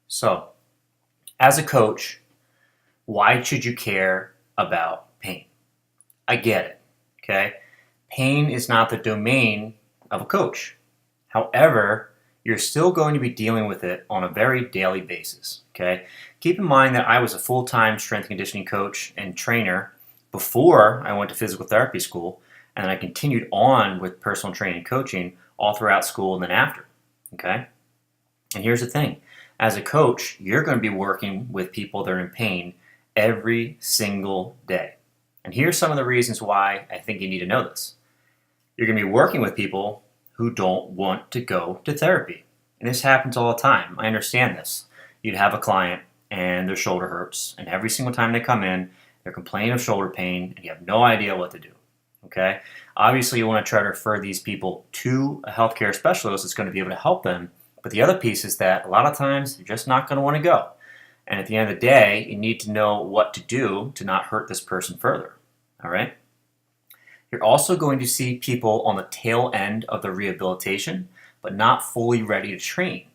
So, as a coach, why should you care about pain? I get it, okay? Pain is not the domain of a coach. However, you're still going to be dealing with it on a very daily basis, okay? Keep in mind that I was a full-time strength and conditioning coach and trainer before I went to physical therapy school, and then I continued on with personal training and coaching all throughout school and then after, okay? And here's the thing, as a coach, you're going to be working with people that are in pain every single day. And here's some of the reasons why I think you need to know this. You're going to be working with people who don't want to go to therapy. And this happens all the time. I understand this. You'd have a client and their shoulder hurts, and every single time they come in, they're complaining of shoulder pain, and you have no idea what to do. Okay? Obviously, you want to try to refer these people to a healthcare specialist that's going to be able to help them. But the other piece is that a lot of times you're just not going to want to go. And at the end of the day, you need to know what to do to not hurt this person further. All right? You're also going to see people on the tail end of the rehabilitation, but not fully ready to train.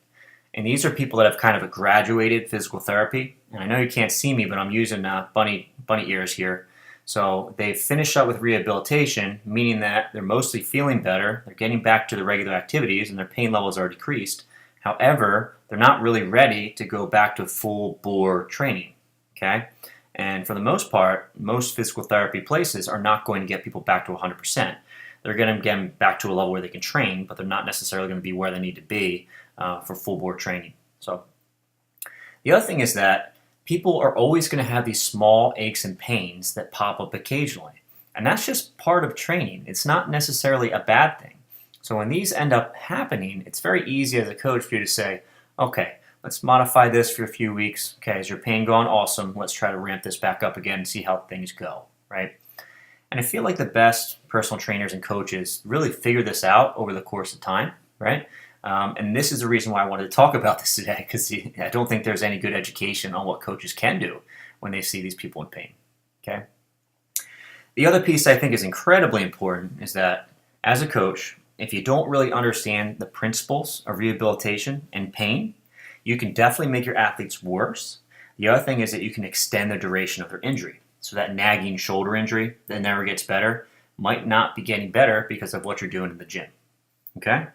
And these are people that have kind of graduated physical therapy. And I know you can't see me, but I'm using bunny ears here. So they've finished up with rehabilitation, meaning that they're mostly feeling better, they're getting back to the regular activities, and their pain levels are decreased. However, they're not really ready to go back to full bore training. Okay? And for the most part, most physical therapy places are not going to get people back to 100%. They're going to get them back to a level where they can train, but they're not necessarily going to be where they need to be for full bore training. So the other thing is that people are always going to have these small aches and pains that pop up occasionally. And that's just part of training. It's not necessarily a bad thing. So when these end up happening, it's very easy as a coach for you to say, okay, let's modify this for a few weeks. Okay, is your pain gone? Awesome. Let's try to ramp this back up again and see how things go, right? And I feel like the best personal trainers and coaches really figure this out over the course of time, right? And this is the reason why I wanted to talk about this today, because I don't think there's any good education on what coaches can do when they see these people in pain, okay? The other piece I think is incredibly important is that as a coach, if you don't really understand the principles of rehabilitation and pain, you can definitely make your athletes worse. The other thing is that you can extend the duration of their injury. So that nagging shoulder injury that never gets better might not be getting better because of what you're doing in the gym. Okay?